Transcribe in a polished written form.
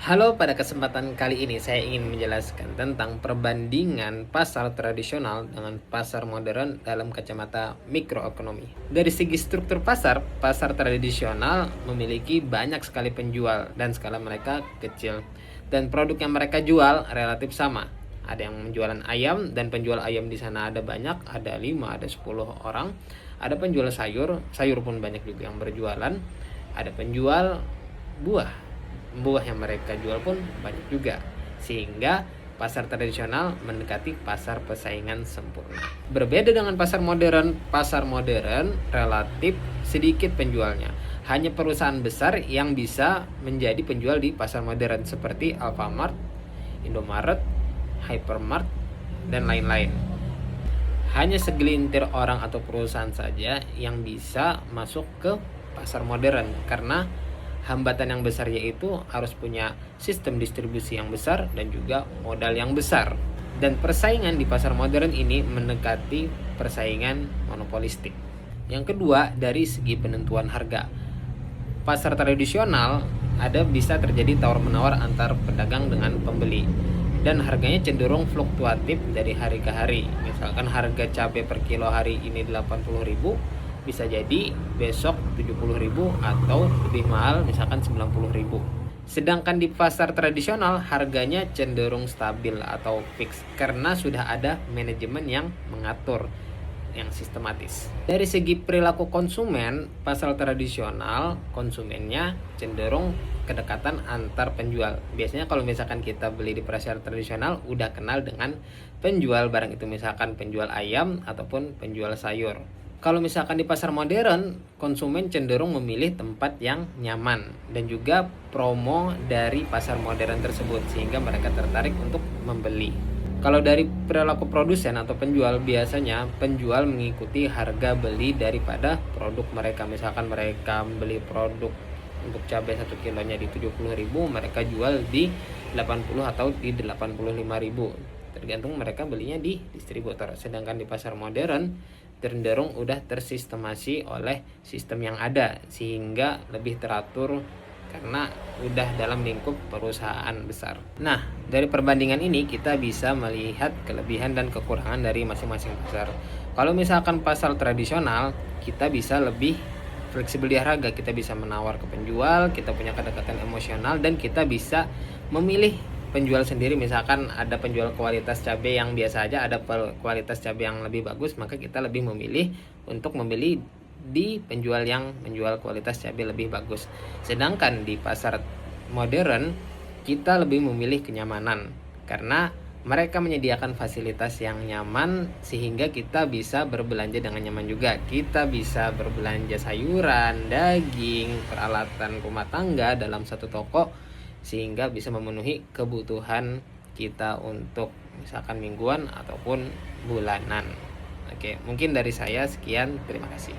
Halo, pada kesempatan kali ini saya ingin menjelaskan tentang perbandingan pasar tradisional dengan pasar modern dalam kacamata mikroekonomi. Dari segi struktur pasar, pasar tradisional memiliki banyak sekali penjual dan skala mereka kecil. Dan produk yang mereka jual relatif sama. Ada yang menjualan ayam dan penjual ayam di sana ada banyak, ada 5, ada 10 orang. Ada penjual sayur, sayur pun banyak juga yang berjualan. Ada penjual buah, buah yang mereka jual pun banyak juga, sehingga pasar tradisional mendekati pasar persaingan sempurna. Berbeda dengan pasar modern relatif sedikit penjualnya. Hanya perusahaan besar yang bisa menjadi penjual di pasar modern seperti Alfamart, Indomaret, Hypermart, dan lain-lain. Hanya segelintir orang atau perusahaan saja yang bisa masuk ke pasar modern karena hambatan yang besar yaitu harus punya sistem distribusi yang besar dan juga modal yang besar. Dan persaingan di pasar modern ini mendekati persaingan monopolistik. Yang kedua, dari segi penentuan harga. Pasar tradisional bisa terjadi tawar-menawar antar pedagang dengan pembeli dan harganya cenderung fluktuatif dari hari ke hari. Misalkan harga cabai per kilo hari ini 80.000, bisa jadi besok 70.000 atau lebih mahal misalkan 90.000. Sedangkan di pasar tradisional harganya cenderung stabil atau fix karena sudah ada manajemen yang mengatur, yang sistematis. Dari segi perilaku konsumen, pasar tradisional konsumennya cenderung kedekatan antar penjual. Biasanya kalau misalkan kita beli di pasar tradisional udah kenal dengan penjual barang itu, misalkan penjual ayam ataupun penjual sayur. Kalau misalkan di pasar modern, konsumen cenderung memilih tempat yang nyaman dan juga promo dari pasar modern tersebut sehingga mereka tertarik untuk membeli. Kalau dari perilaku produsen atau penjual, biasanya penjual mengikuti harga beli daripada produk mereka. Misalkan mereka beli produk untuk cabai 1 kilonya di 70.000, mereka jual di 80 atau di 85.000. Tergantung mereka belinya di distributor. Sedangkan di pasar modern cenderung udah tersistemasi oleh sistem yang ada sehingga lebih teratur karena udah dalam lingkup perusahaan besar. Nah, dari perbandingan ini kita bisa melihat kelebihan dan kekurangan dari masing-masing pasar. Kalau misalkan pasar tradisional, kita bisa lebih fleksibel di harga, kita bisa menawar ke penjual, kita punya kedekatan emosional, dan kita bisa memilih penjual sendiri. Misalkan ada penjual kualitas cabai yang biasa aja, ada kualitas cabai yang lebih bagus, maka kita lebih memilih untuk membeli di penjual yang menjual kualitas cabai lebih bagus. Sedangkan di pasar modern kita lebih memilih kenyamanan karena mereka menyediakan fasilitas yang nyaman sehingga kita bisa berbelanja dengan nyaman juga. Kita bisa berbelanja sayuran, daging, peralatan rumah tangga dalam satu toko sehingga bisa memenuhi kebutuhan kita untuk misalkan mingguan ataupun bulanan. Oke, mungkin dari saya sekian. Terima kasih.